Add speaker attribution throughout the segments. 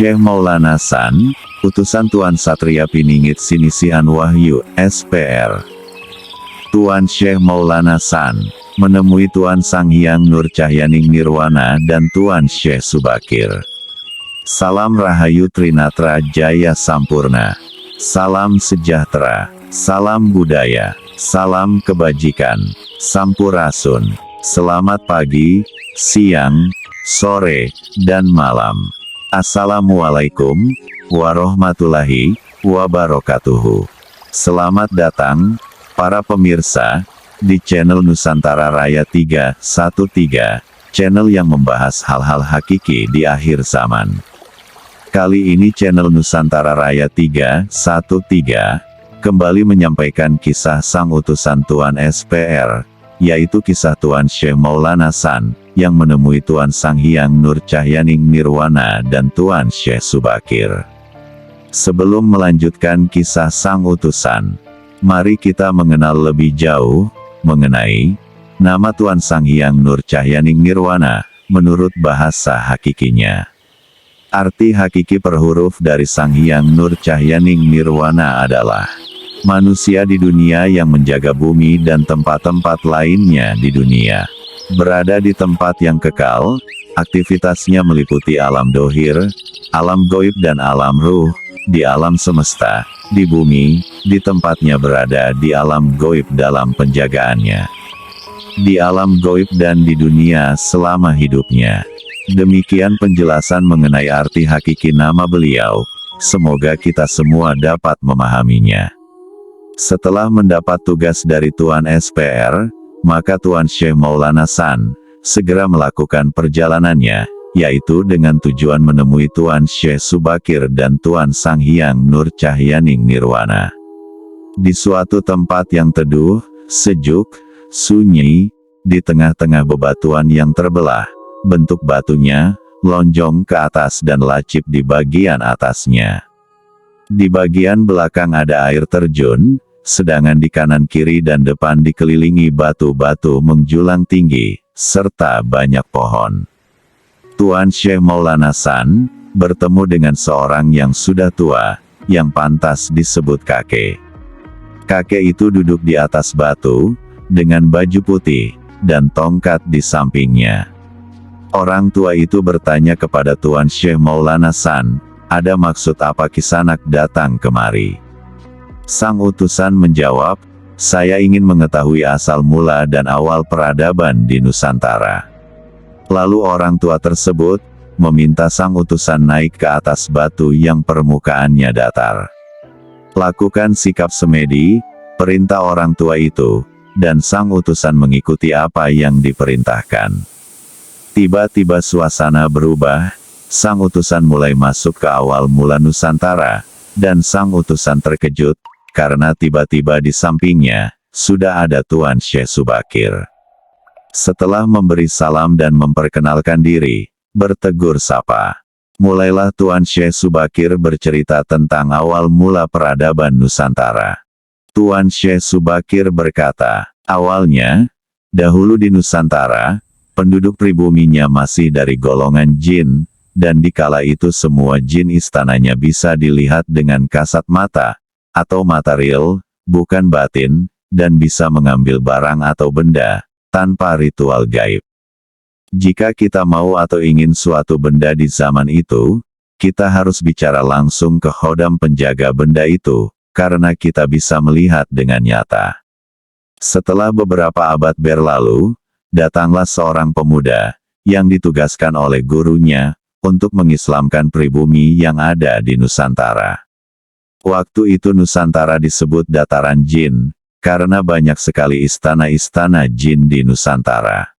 Speaker 1: Syekh Maulana San, utusan Tuan Satria Piningit Sinisian Wahyu, SPR. Tuan Syekh Maulana San, menemui Tuan Sang Hyang Nur Cahyaning Nirwana dan Tuan Syekh Subakir. Salam Rahayu Trinatra Jaya Sampurna. Salam sejahtera, salam budaya, salam kebajikan, sampurasun. Selamat pagi, siang, sore, dan malam. Assalamualaikum warahmatullahi wabarakatuh. Selamat datang, para pemirsa, di channel Nusantara Raya 313, channel yang membahas hal-hal hakiki di akhir zaman. Kali ini channel Nusantara Raya 313, kembali menyampaikan kisah sang utusan Tuan SPR, yaitu kisah Tuan Syekh Maulana San, yang menemui Tuan Sang Hyang Nur Cahyaning Nirwana dan Tuan Syekh Subakir. Sebelum melanjutkan kisah sang utusan, mari kita mengenal lebih jauh, mengenai nama Tuan Sang Hyang Nur Cahyaning Nirwana, menurut bahasa hakikinya. Arti hakiki per huruf dari Sang Hyang Nur Cahyaning Nirwana adalah manusia di dunia yang menjaga bumi dan tempat-tempat lainnya di dunia. Berada di tempat yang kekal, aktivitasnya meliputi alam dohir, alam goib dan alam ruh, di alam semesta, di bumi, di tempatnya berada di alam goib dalam penjagaannya. Di alam goib dan di dunia selama hidupnya. Demikian penjelasan mengenai arti hakiki nama beliau, semoga kita semua dapat memahaminya. Setelah mendapat tugas dari Tuan SPR, maka Tuan Syekh Maulana San, segera melakukan perjalanannya, yaitu dengan tujuan menemui Tuan Syekh Subakir dan Tuan Sang Hyang Nur Cahyaning Nirwana. Di suatu tempat yang teduh, sejuk, sunyi, di tengah-tengah bebatuan yang terbelah, bentuk batunya lonjong ke atas dan lacip di bagian atasnya. Di bagian belakang ada air terjun, sedangkan di kanan kiri dan depan dikelilingi batu-batu menjulang tinggi, serta banyak pohon. Tuan Syekh Maulana San bertemu dengan seorang yang sudah tua, yang pantas disebut kakek. Kakek itu duduk di atas batu, dengan baju putih, dan tongkat di sampingnya. Orang tua itu bertanya kepada Tuan Syekh Maulana San, ada maksud apa Kisanak datang kemari? Sang utusan menjawab, saya ingin mengetahui asal mula dan awal peradaban di Nusantara. Lalu orang tua tersebut meminta sang utusan naik ke atas batu yang permukaannya datar. Lakukan sikap semedi, perintah orang tua itu, dan sang utusan mengikuti apa yang diperintahkan. Tiba-tiba suasana berubah, sang utusan mulai masuk ke awal mula Nusantara, dan sang utusan terkejut, karena tiba-tiba di sampingnya, sudah ada Tuan Syekh Subakir. Setelah memberi salam dan memperkenalkan diri, bertegur sapa, mulailah Tuan Syekh Subakir bercerita tentang awal mula peradaban Nusantara. Tuan Syekh Subakir berkata, awalnya, dahulu di Nusantara, penduduk pribuminya masih dari golongan jin, dan dikala itu semua jin istananya bisa dilihat dengan kasat mata, atau mata real, bukan batin, dan bisa mengambil barang atau benda, tanpa ritual gaib. Jika kita mau atau ingin suatu benda di zaman itu, kita harus bicara langsung ke khodam penjaga benda itu, karena kita bisa melihat dengan nyata. Setelah beberapa abad berlalu, datanglah seorang pemuda, yang ditugaskan oleh gurunya, untuk mengislamkan pribumi yang ada di Nusantara. Waktu itu Nusantara disebut dataran jin, karena banyak sekali istana-istana jin di Nusantara.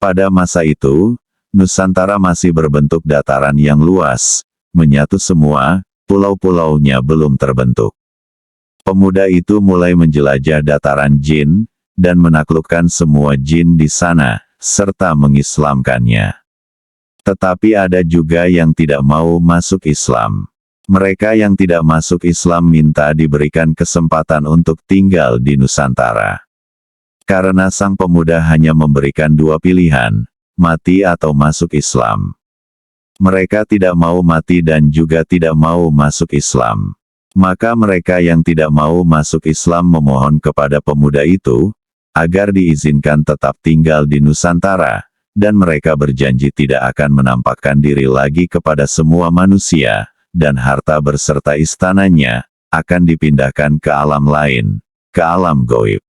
Speaker 1: Pada masa itu, Nusantara masih berbentuk dataran yang luas, menyatu semua, pulau-pulaunya belum terbentuk. Pemuda itu mulai menjelajah dataran jin, dan menaklukkan semua jin di sana, serta mengislamkannya. Tetapi ada juga yang tidak mau masuk Islam. Mereka yang tidak masuk Islam minta diberikan kesempatan untuk tinggal di Nusantara. Karena sang pemuda hanya memberikan dua pilihan, mati atau masuk Islam. Mereka tidak mau mati dan juga tidak mau masuk Islam. Maka mereka yang tidak mau masuk Islam memohon kepada pemuda itu, agar diizinkan tetap tinggal di Nusantara, dan mereka berjanji tidak akan menampakkan diri lagi kepada semua manusia, dan harta beserta istananya, akan dipindahkan ke alam lain, ke alam gaib.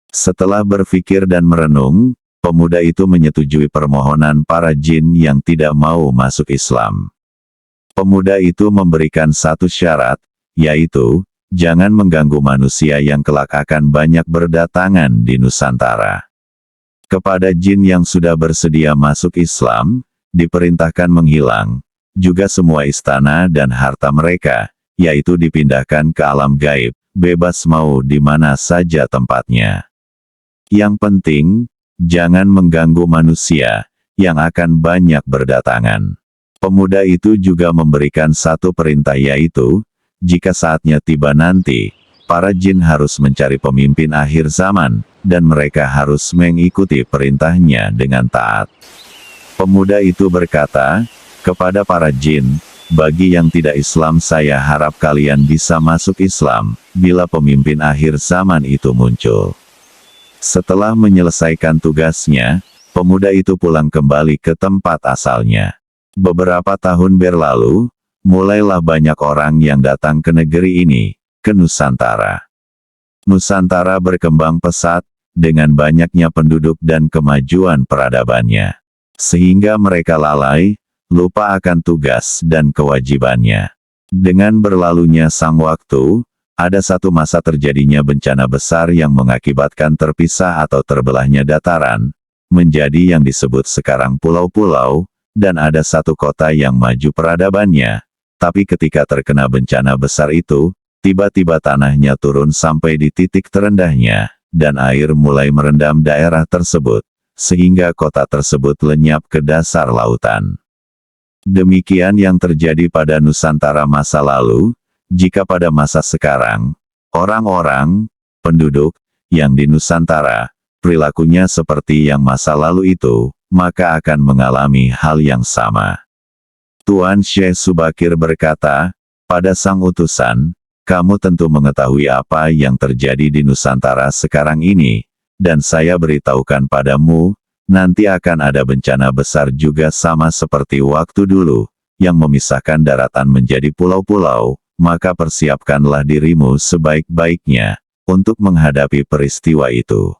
Speaker 1: Setelah berpikir dan merenung, pemuda itu menyetujui permohonan para jin yang tidak mau masuk Islam. Pemuda itu memberikan satu syarat, yaitu, jangan mengganggu manusia yang kelak akan banyak berdatangan di Nusantara. Kepada jin yang sudah bersedia masuk Islam, diperintahkan menghilang, juga semua istana dan harta mereka, yaitu dipindahkan ke alam gaib, bebas mau di mana saja tempatnya. Yang penting, jangan mengganggu manusia, yang akan banyak berdatangan. Pemuda itu juga memberikan satu perintah yaitu, jika saatnya tiba nanti, para jin harus mencari pemimpin akhir zaman, dan mereka harus mengikuti perintahnya dengan taat. Pemuda itu berkata, kepada para jin, bagi yang tidak Islam saya harap kalian bisa masuk Islam, bila pemimpin akhir zaman itu muncul. Setelah menyelesaikan tugasnya, pemuda itu pulang kembali ke tempat asalnya. Beberapa tahun berlalu, mulailah banyak orang yang datang ke negeri ini, ke Nusantara. Nusantara berkembang pesat, dengan banyaknya penduduk dan kemajuan peradabannya. Sehingga mereka lalai, lupa akan tugas dan kewajibannya. Dengan berlalunya sang waktu, ada satu masa terjadinya bencana besar yang mengakibatkan terpisah atau terbelahnya dataran, menjadi yang disebut sekarang pulau-pulau, dan ada satu kota yang maju peradabannya. Tapi ketika terkena bencana besar itu, tiba-tiba tanahnya turun sampai di titik terendahnya, dan air mulai merendam daerah tersebut, sehingga kota tersebut lenyap ke dasar lautan. Demikian yang terjadi pada Nusantara masa lalu, jika pada masa sekarang, orang-orang, penduduk, yang di Nusantara, perilakunya seperti yang masa lalu itu, maka akan mengalami hal yang sama. Tuan Syekh Subakir berkata, pada sang utusan, kamu tentu mengetahui apa yang terjadi di Nusantara sekarang ini, dan saya beritahukan padamu, nanti akan ada bencana besar juga sama seperti waktu dulu, yang memisahkan daratan menjadi pulau-pulau, maka persiapkanlah dirimu sebaik-baiknya, untuk menghadapi peristiwa itu.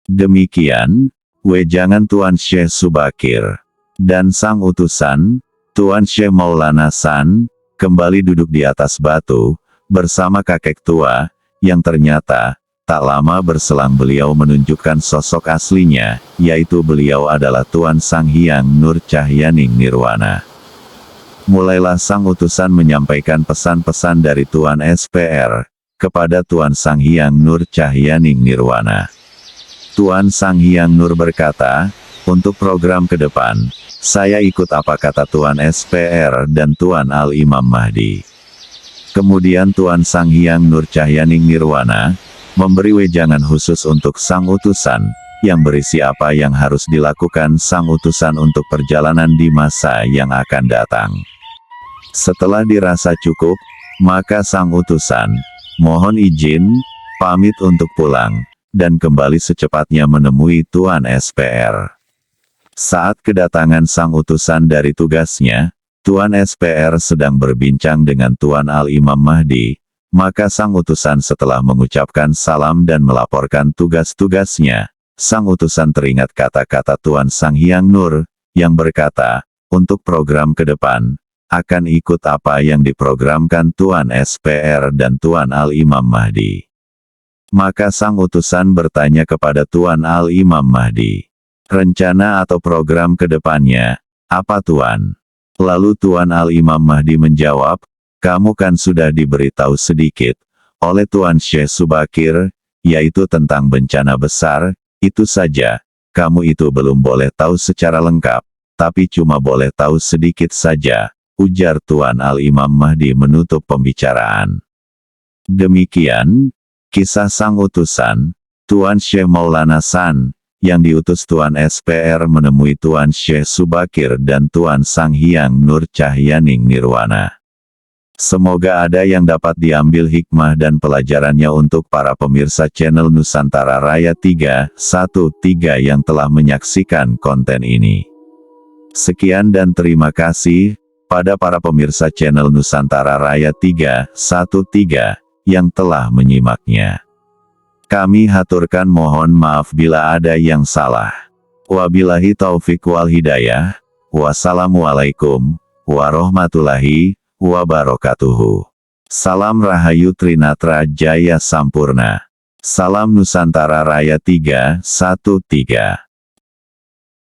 Speaker 1: Demikian, wejangan Tuan Syekh Subakir. Dan sang utusan, Tuan Syekh Maulana San, kembali duduk di atas batu, bersama kakek tua, yang ternyata, tak lama berselang beliau menunjukkan sosok aslinya, yaitu beliau adalah Tuan Sang Hyang Nur Cahyaning Nirwana. Mulailah sang utusan menyampaikan pesan-pesan dari Tuan SPR, kepada Tuan Sang Hyang Nur Cahyaning Nirwana. Tuan Sang Hyang Nur berkata, untuk program ke depan, saya ikut apa kata Tuan SPR dan Tuan Al-Imam Mahdi. Kemudian Tuan Sang Hyang Nur Cahyaning Nirwana, memberi wejangan khusus untuk sang utusan, yang berisi apa yang harus dilakukan sang utusan untuk perjalanan di masa yang akan datang. Setelah dirasa cukup, maka sang utusan, mohon izin, pamit untuk pulang, dan kembali secepatnya menemui Tuan SPR. Saat kedatangan sang utusan dari tugasnya, Tuan SPR sedang berbincang dengan Tuan Al-Imam Mahdi, maka sang utusan setelah mengucapkan salam dan melaporkan tugas-tugasnya, sang utusan teringat kata-kata Tuan Sang Hyang Nur, yang berkata, untuk program ke depan, akan ikut apa yang diprogramkan Tuan SPR dan Tuan Al-Imam Mahdi. Maka sang utusan bertanya kepada Tuan Al-Imam Mahdi, rencana atau program ke depannya, apa Tuan? Lalu Tuan Al-Imam Mahdi menjawab, kamu kan sudah diberitahu sedikit, oleh Tuan Syekh Subakir, yaitu tentang bencana besar, itu saja, kamu itu belum boleh tahu secara lengkap, tapi cuma boleh tahu sedikit saja, ujar Tuan Al-Imam Mahdi menutup pembicaraan. Demikian, kisah sang utusan, Tuan Syekh Maulana San, yang diutus Tuan SPR menemui Tuan Syekh Subakir dan Tuan Sang Hyang Nur Cahyaning Nirwana. Semoga ada yang dapat diambil hikmah dan pelajarannya untuk para pemirsa channel Nusantara Raya 313 yang telah menyaksikan konten ini. Sekian dan terima kasih pada para pemirsa channel Nusantara Raya 313 yang telah menyimaknya. Kami haturkan mohon maaf bila ada yang salah. Wabillahi taufik wal hidayah. Wassalamualaikum warahmatullahi wabarakatuh. Salam Rahayu Trinatra Jaya Sampurna. Salam Nusantara Raya 313.